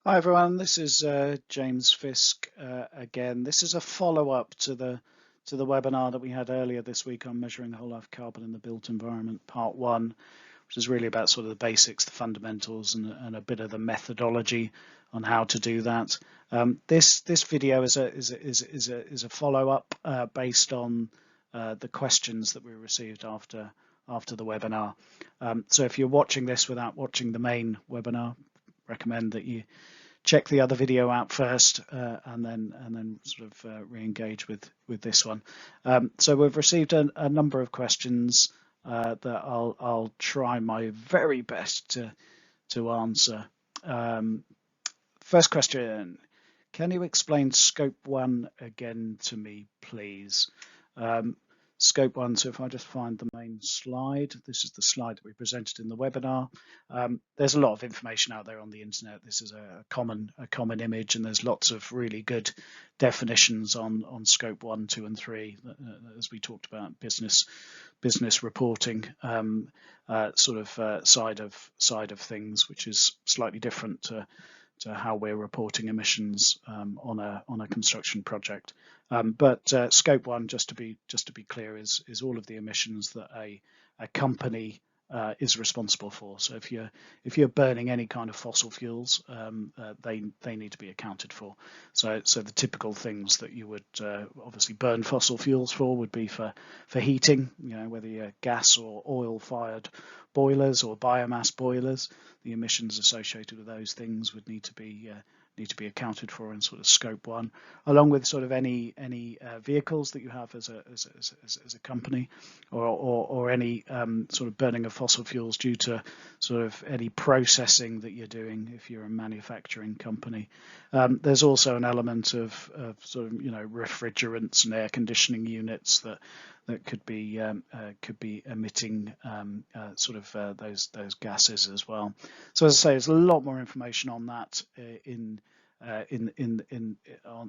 Hi everyone, this is James Fiske again. This is a follow-up to the webinar that we had earlier this week on measuring whole life carbon in the built environment, part 1, which is really about sort of the basics, the fundamentals, and a bit of the methodology on how to do that. This video is a follow-up based on the questions that we received after the webinar. So if you're watching this without watching the main webinar, recommend that you check the other video out first and then sort of re-engage with this one. So we've received a number of questions that I'll try my very best to answer. First question: can you explain Scope 1 again to me, please? Scope 1, so if I just find the main slide, this is the slide that we presented in the webinar. There's a lot of information out there on the internet. This is a common image, and there's lots of really good definitions on Scope 1, 2, and 3, as we talked about business reporting sort of side of things, which is slightly different to how we're reporting emissions on a construction project. But Scope 1, just to be clear, is all of the emissions that a company is responsible for. So if you're burning any kind of fossil fuels, they need to be accounted for. So the typical things that you would obviously burn fossil fuels for would be for heating, whether you're gas or oil fired boilers or biomass boilers. The emissions associated with those things would need to be accounted for in sort of Scope 1, along with sort of any vehicles that you have as a company, or any sort of burning of fossil fuels due to sort of any processing that you're doing if you're a manufacturing company. There's also an element of sort of refrigerants and air conditioning units that could be emitting sort of those gases as well. So as I say, there's a lot more information on that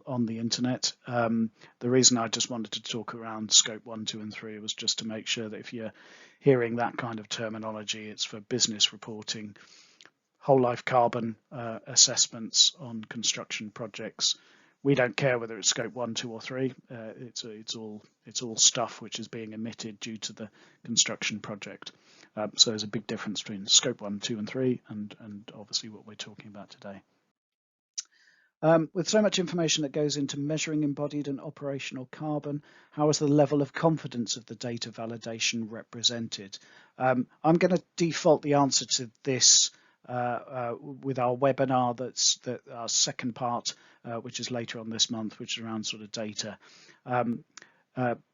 on the internet. The reason I just wanted to talk around Scope 1, 2, and 3 was just to make sure that if you're hearing that kind of terminology, it's for business reporting, whole life carbon assessments on construction projects. We don't care whether it's Scope 1, 2, or 3. It's all stuff which is being emitted due to the construction project. So there's a big difference between Scope 1, 2, and 3, and obviously what we're talking about today. With so much information that goes into measuring embodied and operational carbon, how is the level of confidence of the data validation represented? I'm going to default the answer to this with our webinar, that's our second part, which is later on this month, which is around sort of data.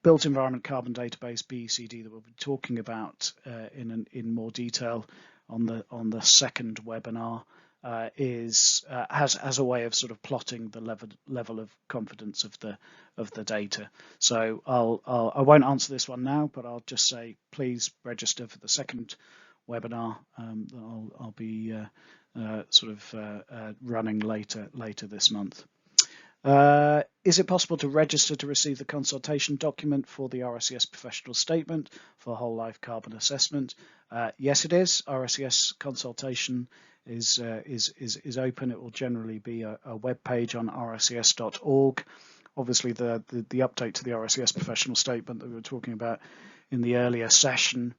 Built Environment Carbon Database, BCIS, that we'll be talking about in more detail on the second webinar, has a way of sort of plotting the level of confidence of the data. So I won't answer this one now, but I'll just say please register for the second webinar that I'll be sort of running later this month. Is it possible to register to receive the consultation document for the RICS professional statement for whole life carbon assessment? Yes, it is. RICS consultation is open. It will generally be a web page on rics.org. Obviously, the update to the RICS professional statement that we were talking about in the earlier session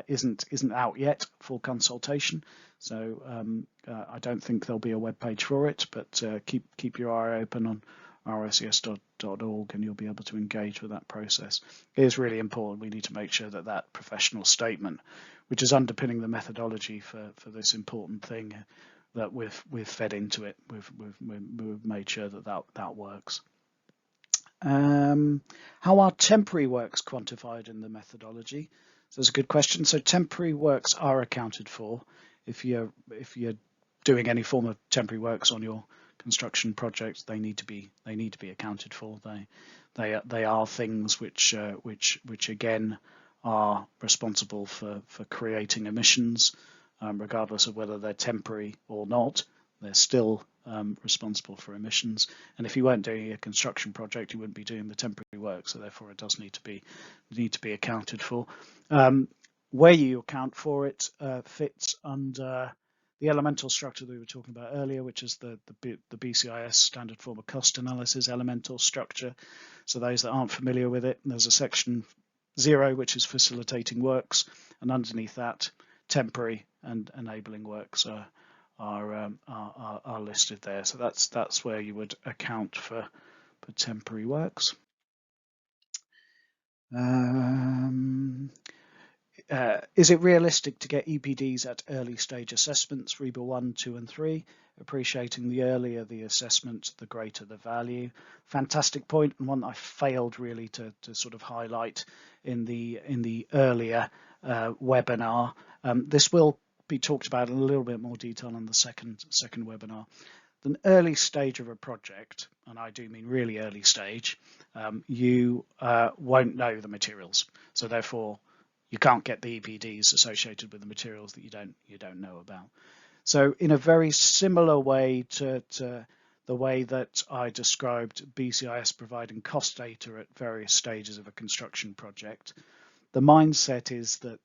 isn't out yet for consultation, so I don't think there'll be a web page for it, but keep your eye open on rics.org and you'll be able to engage with that process. It is really important. We need to make sure that that professional statement, which is underpinning the methodology for this important thing, that we've fed into it. We've made sure that works. How are temporary works quantified in the methodology? So that's a good question. So temporary works are accounted for. If you're doing any form of temporary works on your construction projects, they need to be accounted for. They are things which again are responsible for creating emissions, regardless of whether they're temporary or not. They're still responsible for emissions, and if you weren't doing a construction project, you wouldn't be doing the temporary work, so therefore it does need to be accounted for. Where you account for it fits under the elemental structure that we were talking about earlier, which is the BCIS standard form of cost analysis elemental structure. So those that aren't familiar with it, there's a section 0, which is facilitating works, and underneath that, temporary and enabling works are listed there. So that's where you would account for temporary works. Is it realistic to get EPDs at early stage assessments, REBA 1, 2 and 3? Appreciating the earlier the assessment, the greater the value. Fantastic point, and one I failed really to sort of highlight in the earlier webinar. This will be talked about in a little bit more detail in the second webinar. An early stage of a project, and I do mean really early stage, you won't know the materials, so therefore you can't get the EPDs associated with the materials that you don't know about. So in a very similar way to the way that I described BCIS providing cost data at various stages of a construction project, the mindset is that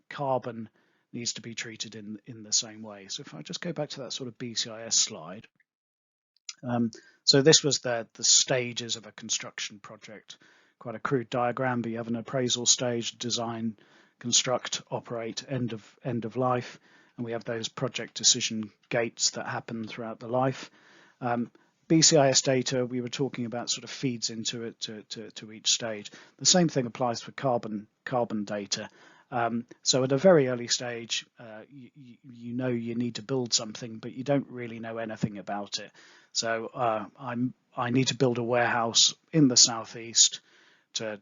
carbon needs to be treated in the same way. So if I just go back to that sort of BCIS slide. So this was the stages of a construction project. Quite a crude diagram, but you have an appraisal stage, design, construct, operate, end of life, and we have those project decision gates that happen throughout the life. BCIS data we were talking about sort of feeds into it to each stage. The same thing applies for carbon data. So at a very early stage, you know you need to build something, but you don't really know anything about it. So I need to build a warehouse in the southeast to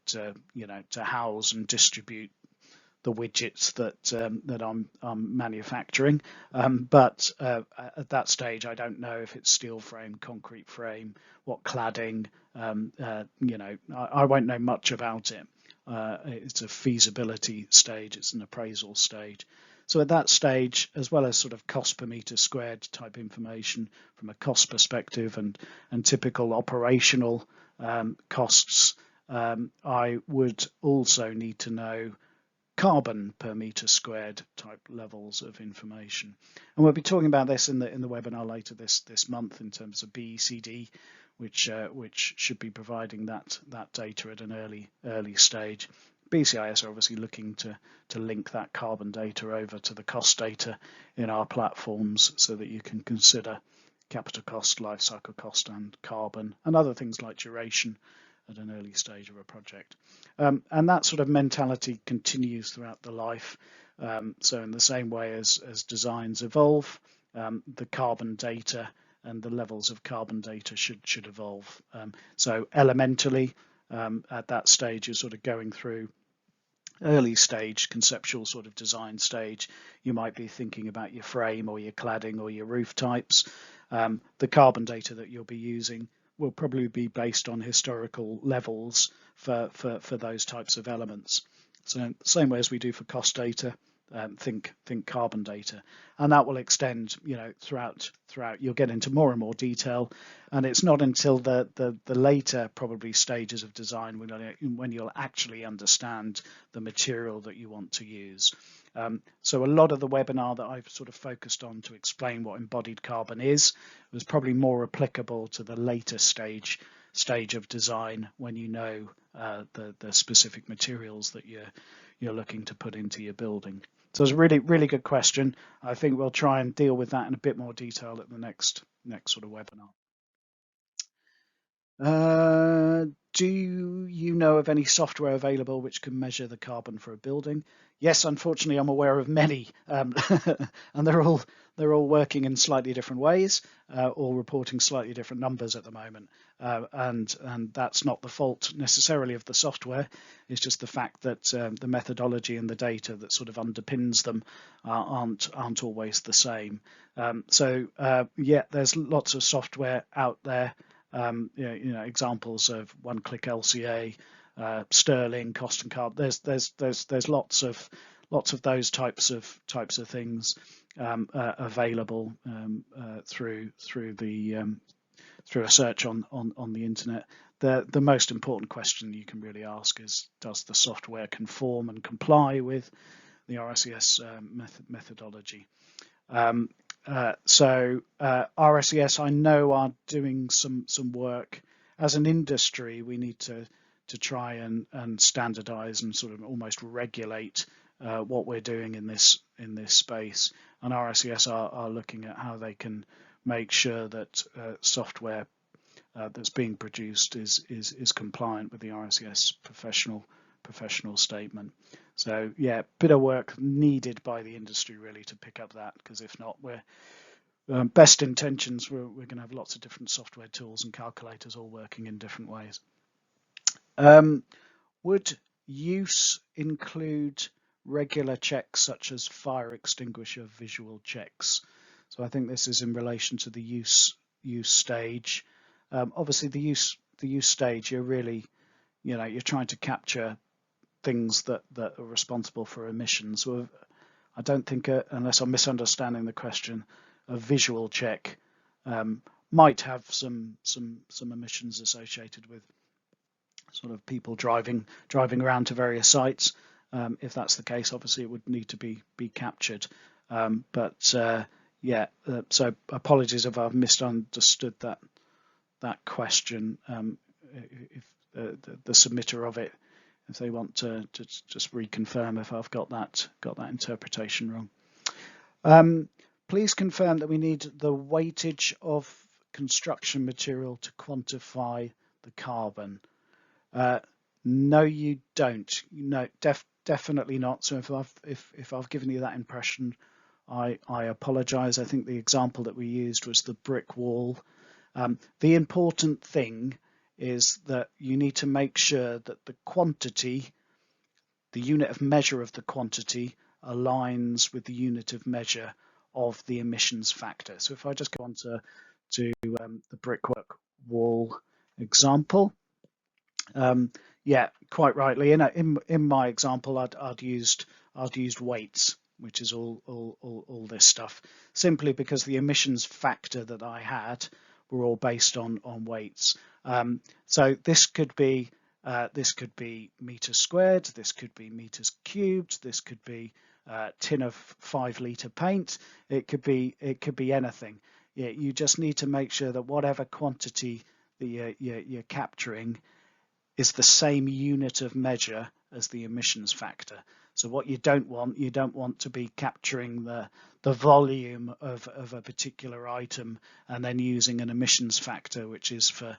house and distribute the widgets that I'm manufacturing, but at that stage I don't know if it's steel frame, concrete frame, what cladding, I won't know much about it. It's a feasibility stage, it's an appraisal stage. So at that stage, as well as sort of cost per meter squared type information from a cost perspective and typical operational costs, I would also need to know carbon per meter squared type levels of information. And we'll be talking about this in the webinar later this month in terms of BECD, which should be providing that data at an early stage. BCIS are obviously looking to link that carbon data over to the cost data in our platforms so that you can consider capital cost, life cycle cost and carbon and other things like duration at an early stage of a project. And that sort of mentality continues throughout the life. So in the same way as designs evolve, the carbon data and the levels of carbon data should evolve. So elementally, at that stage, you're sort of going through early stage, conceptual sort of design stage. You might be thinking about your frame or your cladding or your roof types. The carbon data that you'll be using will probably be based on historical levels for those types of elements. So the same way as we do for cost data, think carbon data, and that will extend, throughout. You'll get into more and more detail, and it's not until the later probably stages of design when you'll actually understand the material that you want to use. So a lot of the webinar that I've sort of focused on to explain what embodied carbon is was probably more applicable to the later stage of design when you know the specific materials that you're looking to put into your building. So it's a really good question. I think we'll try and deal with that in a bit more detail at the next sort of webinar. Do you know of any software available which can measure the carbon for a building? Yes, unfortunately, I'm aware of many, and they're all working in slightly different ways, all reporting slightly different numbers at the moment. And that's not the fault necessarily of the software. It's just the fact that the methodology and the data that sort of underpins them aren't always the same. Yeah, there's lots of software out there. Examples of one-click LCA, Sterling, cost and carbon. There's lots of those types of things available through a search on the internet. The most important question you can really ask is, does the software conform and comply with the RICS methodology? RSES, I know, are doing some work. As an industry, we need to try and standardize and sort of almost regulate what we're doing in this space. And RSES are looking at how they can make sure that software that's being produced is compliant with the RSES professional statement. So yeah, bit of work needed by the industry really to pick up that, because if not, we're best intentions, we're going to have lots of different software tools and calculators all working in different ways. Would use include regular checks such as fire extinguisher visual checks? So I think this is in relation to the use stage. Obviously, the use stage, you're really, you're trying to capture things that are responsible for emissions. So I don't think, unless I'm misunderstanding the question, a visual check might have some emissions associated with sort of people driving around to various sites. If that's the case, obviously it would need to be captured. Yeah, so apologies if I've misunderstood that question. If the submitter of it, if they want to just reconfirm if I've got that interpretation wrong. Please confirm that we need the weightage of construction material to quantify the carbon. No, you don't. No, definitely not. So if I've given you that impression, I apologise. I think the example that we used was the brick wall. The important thing is that you need to make sure that the quantity, the unit of measure of the quantity, aligns with the unit of measure of the emissions factor. So if I just go on to the brickwork wall example, yeah, quite rightly, in my example, I'd used weights, which is all this stuff, simply because the emissions factor that I had were all based on weights. So this could be meters squared, this could be meters cubed, this could be tin of 5 litre paint. It could be anything. Yeah, you just need to make sure that whatever quantity that you're capturing is the same unit of measure as the emissions factor. So what you don't want to be capturing the volume of a particular item and then using an emissions factor which is for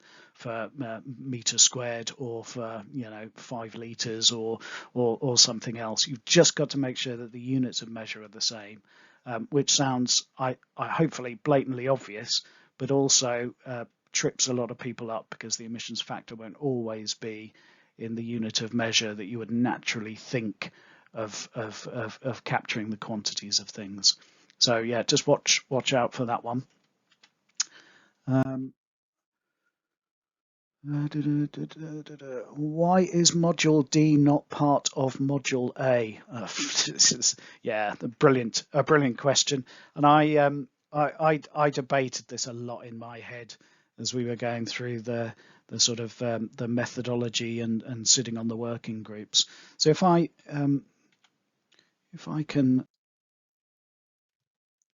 meter squared or for 5 litres or something else. You've just got to make sure that the units of measure are the same, which sounds I hopefully blatantly obvious, but also trips a lot of people up, because the emissions factor won't always be in the unit of measure that you would naturally think of capturing the quantities of things. So yeah, just watch out for that one. Why is module D not part of module A? This is, yeah, a brilliant question, and I debated this a lot in my head as we were going through the sort of the methodology and sitting on the working groups. So if I can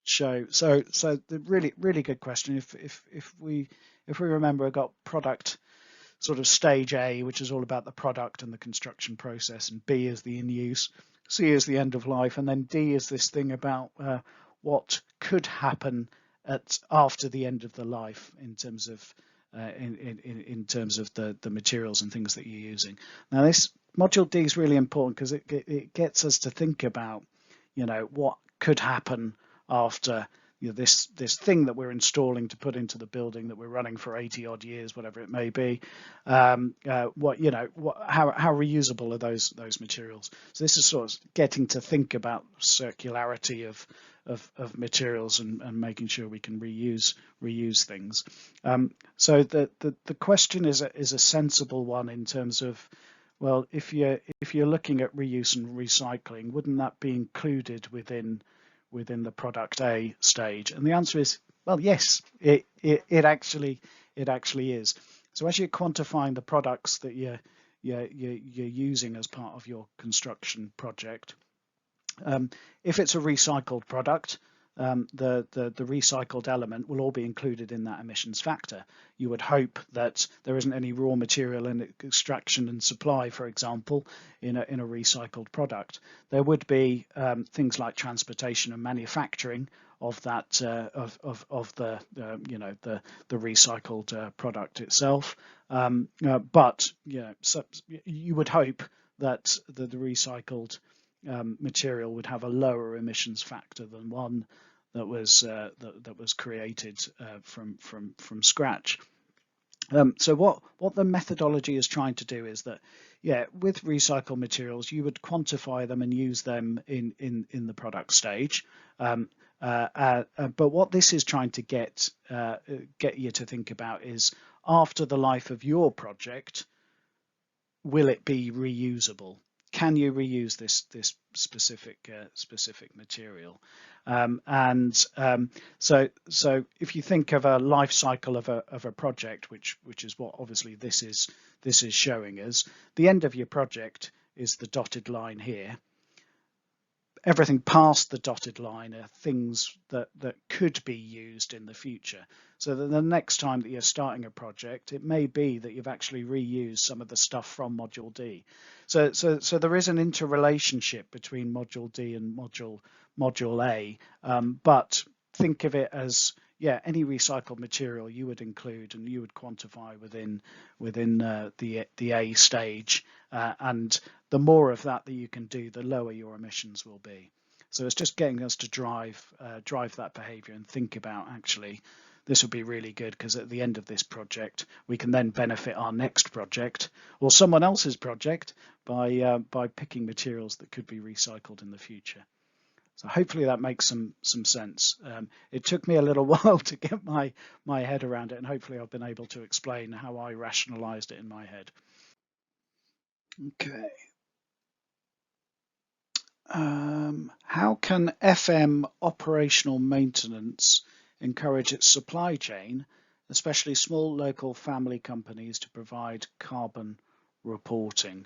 show, so the really good question. If we remember, I got product sort of stage A, which is all about the product and the construction process, and B is the in use, C is the end of life, and then D is this thing about what could happen after the end of the life in terms of in terms of the materials and things that you're using. Now this module D is really important because it gets us to think about what could happen after this thing that we're installing to put into the building that we're running for 80 odd years, whatever it may be. How reusable are those materials? So this is sort of getting to think about circularity of materials and making sure we can reuse things. So the question is a sensible one in terms of, well, if you're looking at reuse and recycling, wouldn't that be included within the product A stage? And the answer is, well, yes, it actually is. So as you're quantifying the products that you're using as part of your construction project, if it's a recycled product, the recycled element will all be included in that emissions factor. You would hope that there isn't any raw material in extraction and supply, for example, in a recycled product. There would be things like transportation and manufacturing of that of the the recycled product itself. But so you would hope that the recycled material would have a lower emissions factor than one that was created from scratch. So what the methodology is trying to do is that, with recycled materials, you would quantify them and use them in the product stage. But what this is trying to get you to think about is, after the life of your project, will it be reusable? Can you reuse this specific material? So if you think of a life cycle of a project, which is what obviously this is showing us, the end of your project is the dotted line here. Everything past the dotted line are things that could be used in the future. So that the next time that you're starting a project, it may be that you've actually reused some of the stuff from Module D. So there is an interrelationship between Module D and Module A, but think of it as, any recycled material you would include and you would quantify within the A stage, and the more of that you can do, the lower your emissions will be. So it's just getting us to drive that behaviour and think about, actually, this would be really good, because at the end of this project we can then benefit our next project or someone else's project by picking materials that could be recycled in the future. So hopefully that makes some sense. It took me a little while to get my head around it, and hopefully I've been able to explain how I rationalized it in my head. Okay. How can FM operational maintenance encourage its supply chain, especially small local family companies, to provide carbon reporting?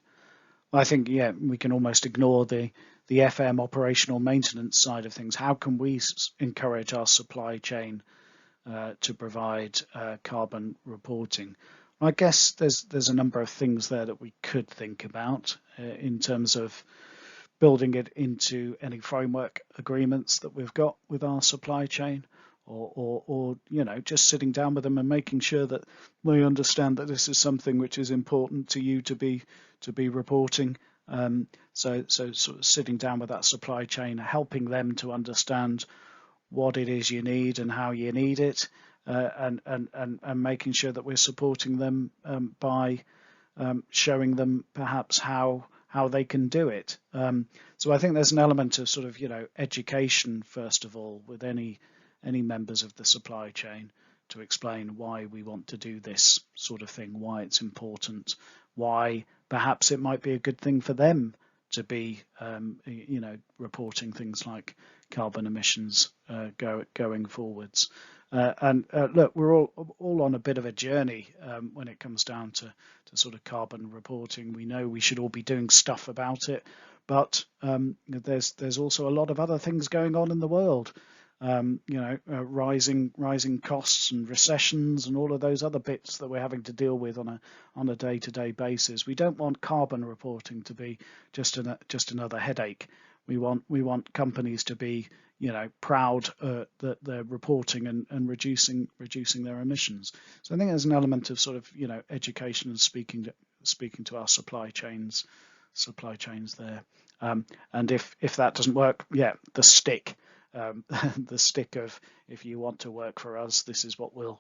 I think, we can almost ignore the FM operational maintenance side of things. How can we encourage our supply chain to provide carbon reporting? I guess there's a number of things there that we could think about in terms of building it into any framework agreements that we've got with our supply chain, or just sitting down with them and making sure that we understand that this is something which is important to you to be reporting. So sort of sitting down with that supply chain, helping them to understand what it is you need and how you need it, and making sure that we're supporting them by showing them perhaps how they can do it. So I think there's an element of sort of education first of all with any members of the supply chain, to explain why we want to do this sort of thing, why it's important, why perhaps it might be a good thing for them to be reporting things like carbon emissions going forwards. Look, we're all on a bit of a journey when it comes down to sort of carbon reporting. We know we should all be doing stuff about it, but there's also a lot of other things going on in the world. Rising costs and recessions and all of those other bits that we're having to deal with on a day-to-day basis. We don't want carbon reporting to be just another headache. We want companies to be proud that they're reporting and reducing their emissions. So I think there's an element of sort of education and speaking to our supply chains there. And if that doesn't work, the stick. The stick of, if you want to work for us, this is what we'll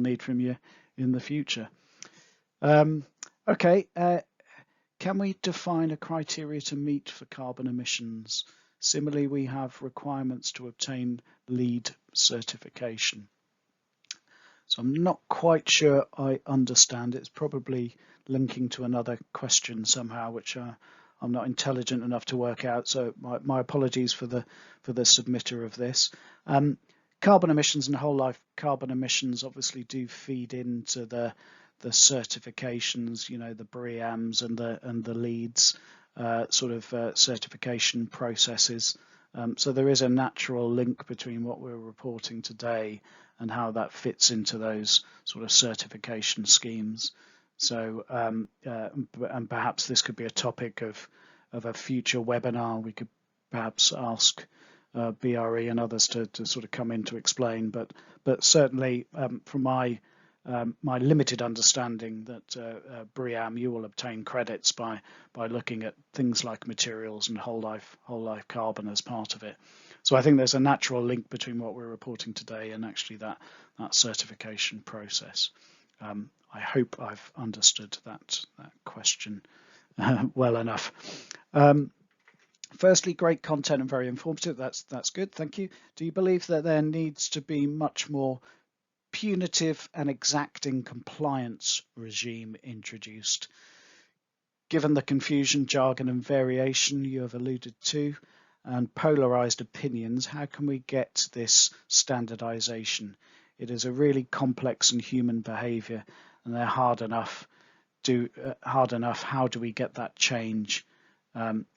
need from you in the future. Okay, can we define a criteria to meet for carbon emissions? Similarly, we have requirements to obtain LEED certification. So I'm not quite sure I understand. It's probably linking to another question somehow, which I'm not intelligent enough to work out, so my apologies for the submitter of this. Carbon emissions and whole life carbon emissions obviously do feed into the certifications, the BREEAMs and the LEEDs sort of certification processes. So there is a natural link between what we're reporting today and how that fits into those sort of certification schemes. So, and perhaps this could be a topic of a future webinar. We could perhaps ask BRE and others to sort of come in to explain. But certainly from my limited understanding that BREEAM, you will obtain credits by looking at things like materials and whole life carbon as part of it. So I think there's a natural link between what we're reporting today and actually that certification process. I hope I've understood that question well enough. Firstly, great content and very informative. That's good. Thank you. Do you believe that there needs to be much more punitive and exacting compliance regime introduced? Given the confusion, jargon and variation you have alluded to and polarized opinions, how can we get this standardization? It is a really complex and human behavior, and they're hard enough. How do we get that change?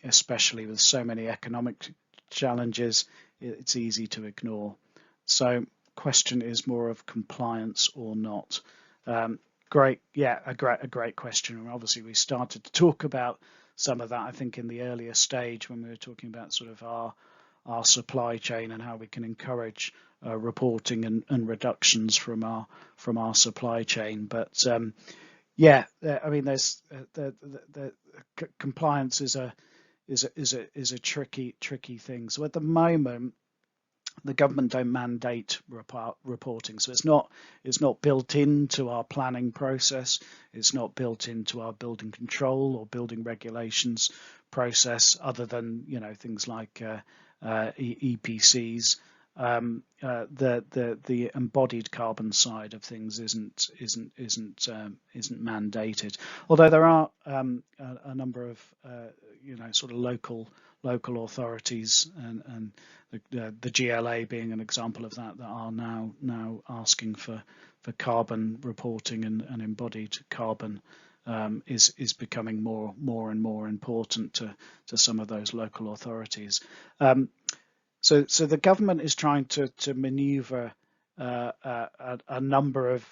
Especially with so many economic challenges, it's easy to ignore. So question is more of compliance or not. Great, yeah, a great question. And obviously we started to talk about some of that, I think, in the earlier stage when we were talking about sort of our supply chain and how we can encourage reporting and reductions from our supply chain. But yeah, I mean, there's the compliance is a tricky thing. So at the moment, the government don't mandate reporting, so it's not built into our planning process. It's not built into our building control or building regulations process, other than things like EPCs. The embodied carbon side of things isn't mandated, although there are a number of sort of local authorities and the GLA being an example of that are now asking for carbon reporting, and embodied carbon is becoming more and more important to some of those local authorities. So the government is trying to manoeuvre a number of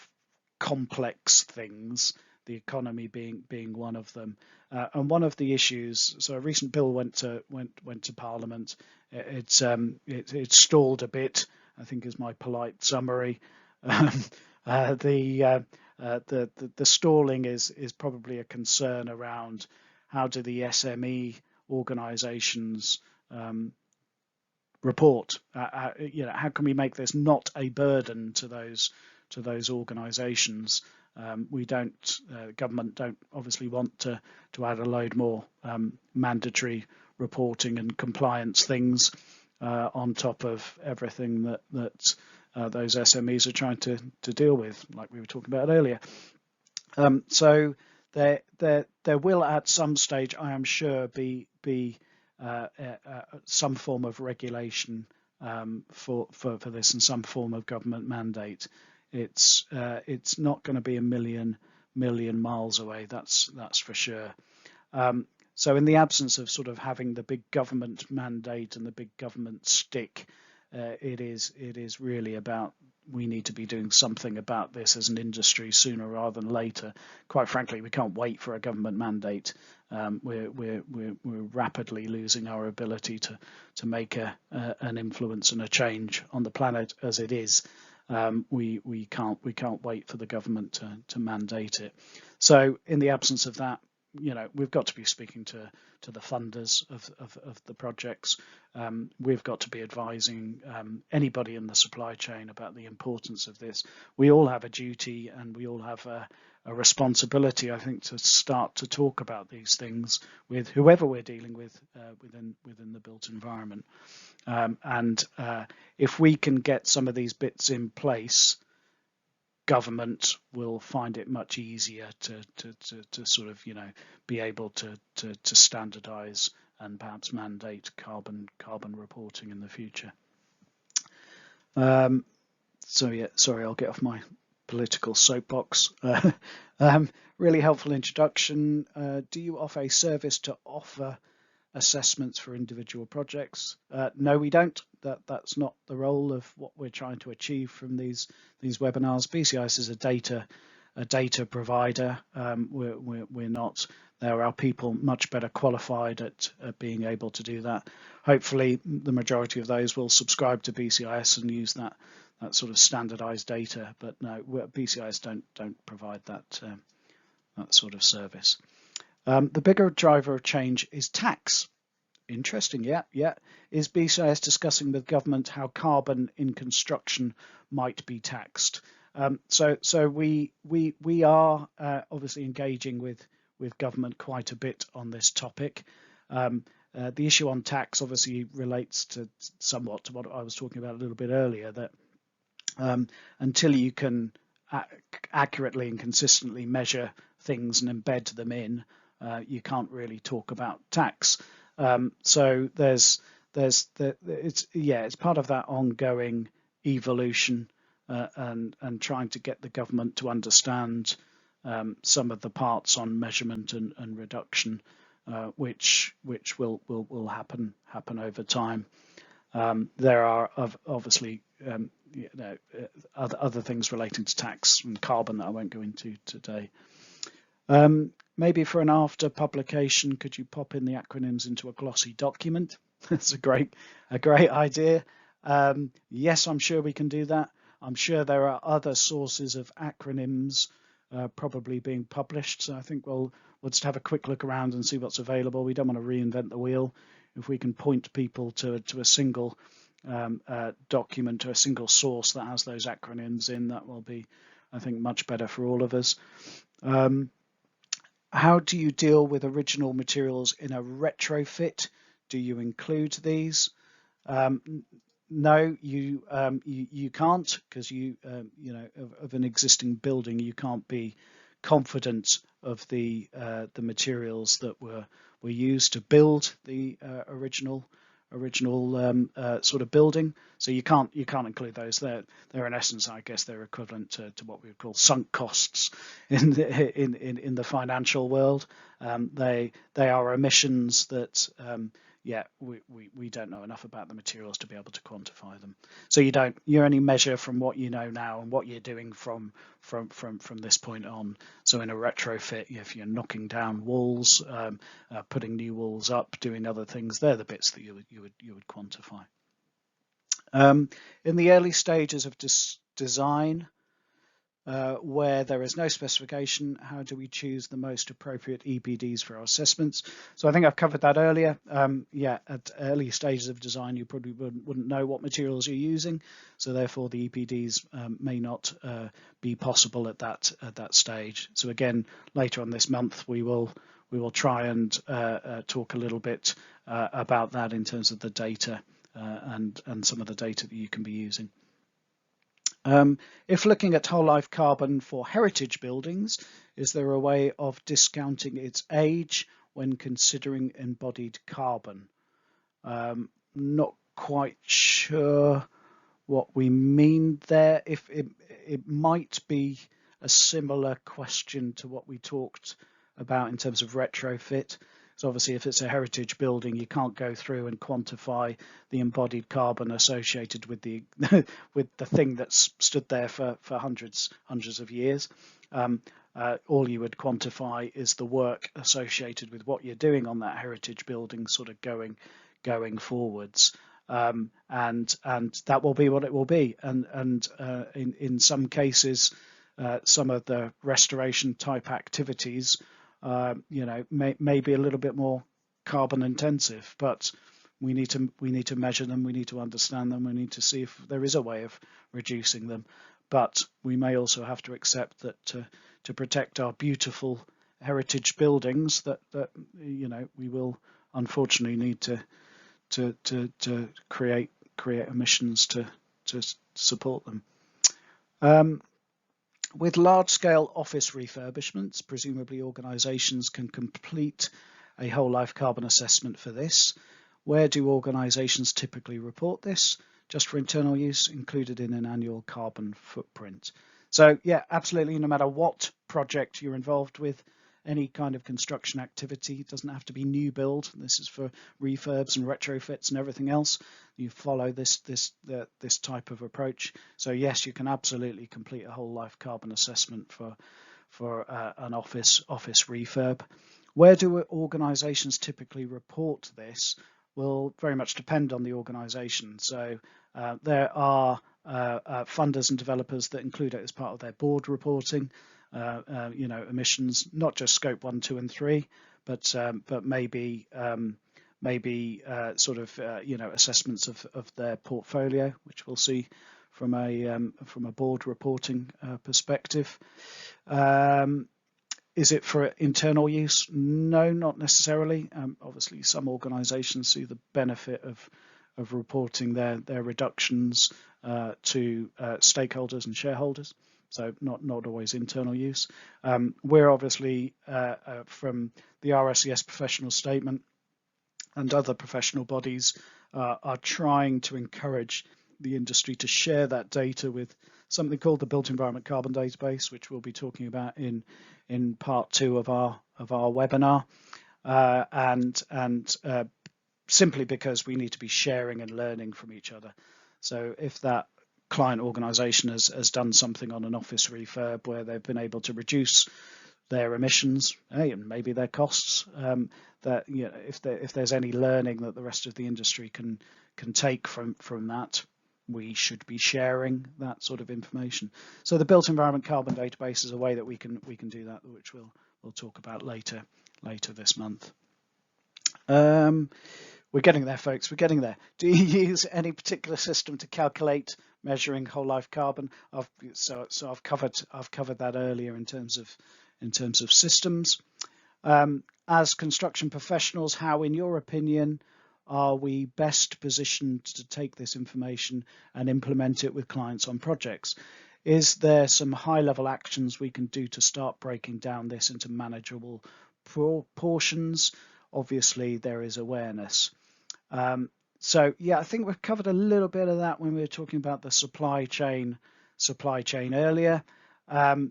complex things, the economy being one of them. And one of the issues, so a recent bill went to Parliament. It stalled a bit, I think, is my polite summary. The stalling is probably a concern around how do the SME organisations report. How can we make this not a burden to those organisations? Government don't obviously want to add a load more mandatory reporting and compliance things on top of everything that those SMEs are trying to deal with, like we were talking about earlier. So there will at some stage, I am sure, be some form of regulation for this and some form of government mandate. It's not going to be a million miles away. That's for sure. So in the absence of sort of having the big government mandate and the big government stick, it is really about, we need to be doing something about this as an industry sooner rather than later. Quite frankly, we can't wait for a government mandate. We're rapidly losing our ability to make an influence and a change on the planet as it is. We can't wait for the government to mandate it. So in the absence of that, we've got to be speaking to the funders of the projects. We've got to be advising anybody in the supply chain about the importance of this. We all have a duty, and we all have a responsibility, I think, to start to talk about these things with whoever we're dealing with within the built environment. And if we can get some of these bits in place, government will find it much easier to sort of be able to standardize and perhaps mandate carbon reporting in the future. So yeah, sorry, I'll get off my political soapbox. Really helpful introduction. Do you offer a service to offer assessments for individual projects. No, we don't. That's not the role of what we're trying to achieve from these webinars. BCIS is a data provider. We're not. There are people much better qualified at being able to do that. Hopefully, the majority of those will subscribe to BCIS and use that sort of standardized data. But no, BCIS don't provide that sort of service. The bigger driver of change is tax. Interesting, yeah. Is BCIS discussing with government how carbon in construction might be taxed? So we are obviously engaging with government quite a bit on this topic. The issue on tax obviously relates to somewhat to what I was talking about a little bit earlier, that until you can accurately and consistently measure things and embed them in, you can't really talk about tax. So it's part of that ongoing evolution and trying to get the government to understand some of the parts on measurement and reduction, which will happen over time. There are obviously other things relating to tax and carbon that I won't go into today. Maybe for an after publication, could you pop in the acronyms into a glossy document? That's a great idea. Yes, I'm sure we can do that. I'm sure there are other sources of acronyms probably being published. So I think we'll just have a quick look around and see what's available. We don't want to reinvent the wheel. If we can point people to a single document or a single source that has those acronyms in, that will be, I think, much better for all of us. How do you deal with original materials in a retrofit? Do you include these? No, you can't, because of an existing building, you can't be confident of the materials that were used to build the original sort of building. So you can't include those. They're in essence, I guess, they're equivalent to what we would call sunk costs in the financial world. They are emissions that we don't know enough about the materials to be able to quantify them. So you only measure from what you know now and what you're doing from this point on. So in a retrofit, if you're knocking down walls, putting new walls up, doing other things, they're the bits that you would quantify. In the early stages of design, where there is no specification, how do we choose the most appropriate EPDs for our assessments? So I think I've covered that earlier. At early stages of design, you probably wouldn't know what materials you're using, so therefore the EPDs may not be possible at that stage. So again, later on this month, we will try and talk a little bit about that in terms of the data and some of the data that you can be using. If looking at whole life carbon for heritage buildings, is there a way of discounting its age when considering embodied carbon? Not quite sure what we mean there. If it might be a similar question to what we talked about in terms of retrofit. So obviously, if it's a heritage building, you can't go through and quantify the embodied carbon associated with the with the thing that's stood there for hundreds of years. All you would quantify is the work associated with what you're doing on that heritage building, sort of going forwards, and that will be what it will be. And in some cases, some of the restoration type activities, may be a little bit more carbon intensive, but we need to measure them, we need to understand them, we need to see if there is a way of reducing them. But we may also have to accept that to protect our beautiful heritage buildings, that we will unfortunately need to create emissions to support them. With large-scale office refurbishments, presumably organisations can complete a whole life carbon assessment for this. Where do organisations typically report this? Just for internal use, included in an annual carbon footprint. So yeah, absolutely, no matter what project you're involved with, any kind of construction activity. It doesn't have to be new build. This is for refurbs and retrofits and everything else. You follow this type of approach. So yes, you can absolutely complete a whole life carbon assessment for an office refurb. Where do organisations typically report this? Will very much depend on the organisation. So there are funders and developers that include it as part of their board reporting. Emissions, not just scope 1, 2, and 3, but maybe assessments of their portfolio, which we'll see from a board reporting perspective. Is it for internal use? No, not necessarily. Obviously, some organisations see the benefit of reporting their reductions to stakeholders and shareholders. So not always internal use. We're obviously from the RICS professional statement and other professional bodies are trying to encourage the industry to share that data with something called the Built Environment Carbon Database, which we'll be talking about in part 2 of our webinar, and simply because we need to be sharing and learning from each other. So if that client organisation has done something on an office refurb where they've been able to reduce their emissions, and maybe their costs, if there's any learning that the rest of the industry can take from that, we should be sharing that sort of information. So the Built Environment Carbon Database is a way that we can do that, which we'll talk about later this month. We're getting there, folks. We're getting there. Do you use any particular system to calculate measuring whole life carbon? So I've covered that earlier in terms of systems. As construction professionals, how, in your opinion, are we best positioned to take this information and implement it with clients on projects? Is there some high-level actions we can do to start breaking down this into manageable proportions? Obviously, there is awareness. So yeah, I think we've covered a little bit of that when we were talking about the supply chain earlier. I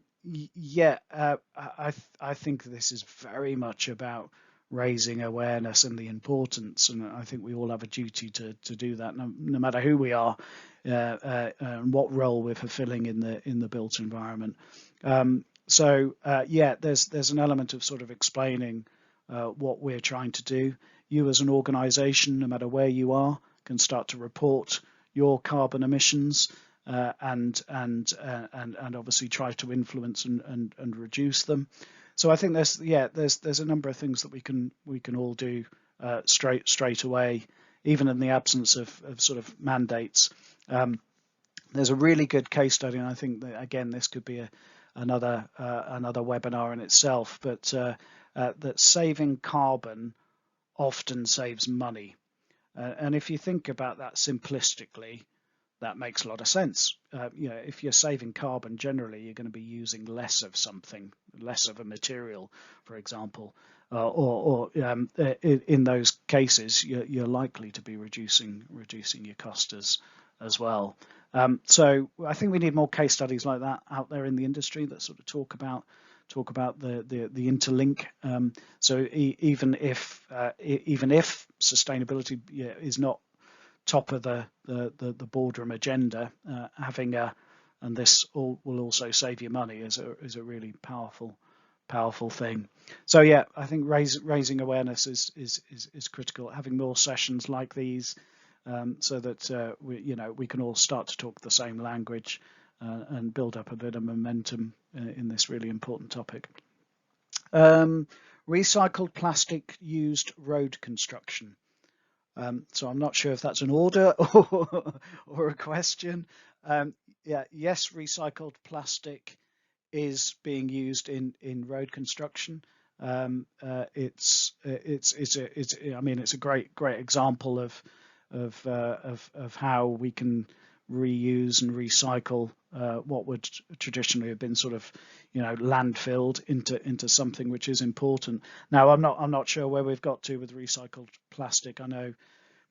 think this is very much about raising awareness and the importance, and I think we all have a duty to do that, no matter who we are and what role we're fulfilling in the built environment. There's an element of sort of explaining what we're trying to do. You as an organisation, no matter where you are, can start to report your carbon emissions and obviously try to influence and reduce them. So I think there's a number of things that we can all do straight away, even in the absence of sort of mandates. There's a really good case study, and I think that again this could be another webinar in itself, but that saving carbon often saves money, and if you think about that simplistically, that makes a lot of sense. If you're saving carbon, generally you're going to be using less of something, less of a material, for example, or in those cases you're likely to be reducing your cost as well. So I think we need more case studies like that out there in the industry that sort of talk about the interlink. So even if sustainability is not top of the boardroom agenda, having and this will also save you money is a really powerful thing. So yeah, I think raising awareness is critical. Having more sessions like these, so that we can all start to talk the same language and build up a bit of momentum in this really important topic. Recycled plastic used road construction. So I'm not sure if that's an order or a question. Yes, recycled plastic is being used in road construction. It's a great example of how we can reuse and recycle what would traditionally have been sort of landfilled into something which is important. Now I'm not sure where we've got to with recycled plastic. I know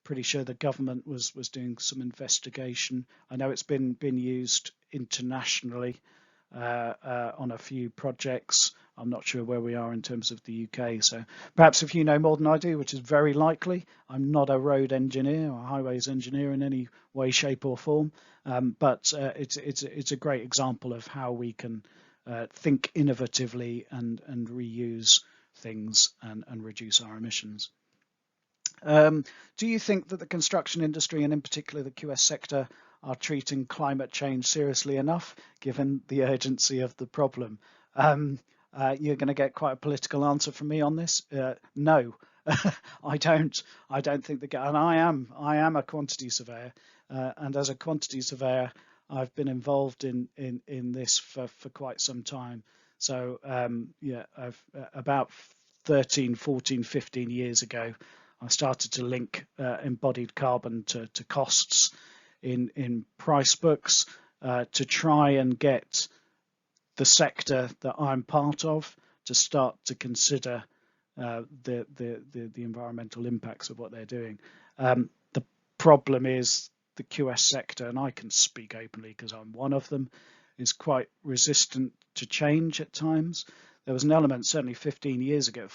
pretty sure the government was doing some investigation. I know it's been used internationally, on a few projects. I'm not sure where we are in terms of the UK. So perhaps if you know more than I do, which is very likely, I'm not a road engineer or a highways engineer in any way, shape or form. But it's a great example of how we can think innovatively and reuse things and reduce our emissions. Do you think that the construction industry, and in particular the QS sector, are treating climate change seriously enough, given the urgency of the problem? You're going to get quite a political answer from me on this. No, I don't. I don't think and I am a quantity surveyor, and as a quantity surveyor, I've been involved in this for quite some time. So yeah, about 13, 14, 15 years ago, I started to link embodied carbon to costs in price books to try and get the sector that I'm part of to start to consider the environmental impacts of what they're doing. The problem is the QS sector, and I can speak openly because I'm one of them, is quite resistant to change at times. There was an element certainly 14, 15 years ago,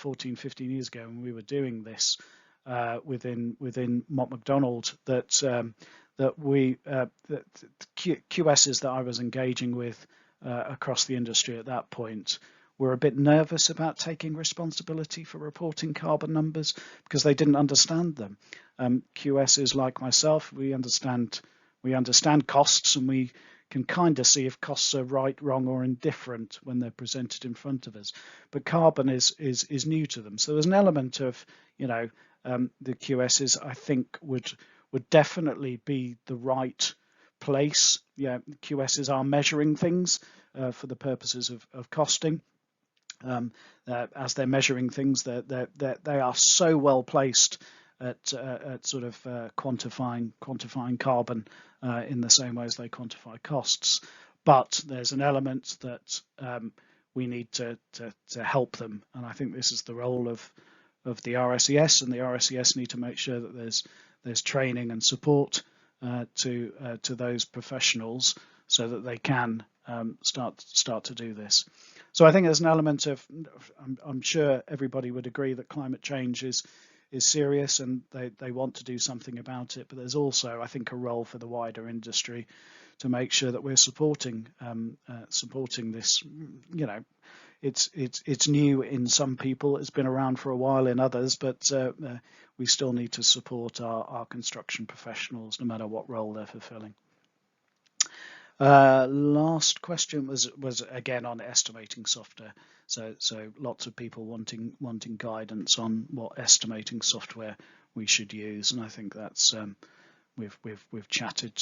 when we were doing this within Mott MacDonald, that QSs that I was engaging with across the industry at that point were a bit nervous about taking responsibility for reporting carbon numbers because they didn't understand them. QSs like myself, we understand costs, and we can kind of see if costs are right, wrong, or indifferent when they're presented in front of us. But carbon is new to them. So there's an element of, the QSs, I think, would definitely be the right place. Yeah, QSs are measuring things for the purposes of costing. As they're measuring things, they are so well placed at sort of quantifying carbon in the same way as they quantify costs. But there's an element that we need to help them, and I think this is the role of the RSES, and the RSES need to make sure that there's training and support to those professionals so that they can start to do this. So I think there's an element of, I'm sure everybody would agree that climate change is serious and they want to do something about it, but there's also, I think, a role for the wider industry to make sure that we're supporting this. It's new in some people, it's been around for a while in others, but we still need to support our construction professionals no matter what role they're fulfilling. Last question was again on estimating software. So lots of people wanting guidance on what estimating software we should use, and I think that's we've chatted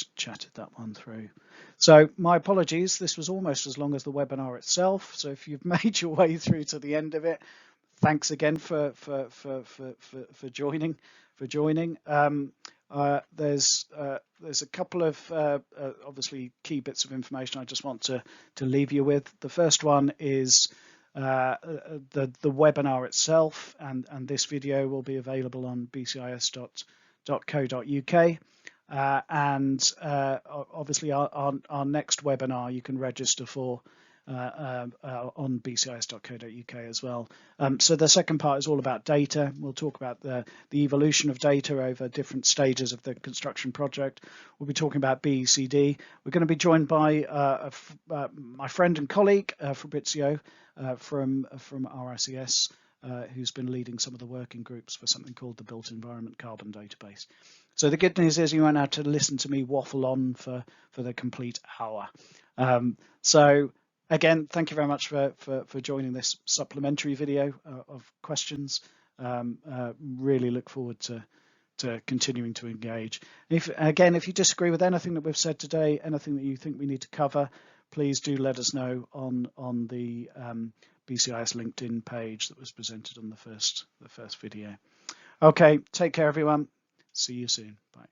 that one through. So my apologies, this was almost as long as the webinar itself. So if you've made your way through to the end of it, thanks again for joining. There's a couple of obviously key bits of information I just want to leave you with. The first one is the webinar itself, and this video will be available on bcis.co.uk. And obviously our next webinar you can register for on bcis.co.uk as well. So the second part is all about data. We'll talk about the evolution of data over different stages of the construction project. We'll be talking about BECD. We're going to be joined by my friend and colleague Fabrizio from RSES, who's been leading some of the working groups for something called the Built Environment Carbon Database. So the good news is you won't have to listen to me waffle on for the complete hour. So again, thank you very much for joining this supplementary video of questions. Really look forward to continuing to engage. If you disagree with anything that we've said today, anything that you think we need to cover, please do let us know on the BCIS LinkedIn page that was presented on the first video. Okay, take care everyone. See you soon. Bye.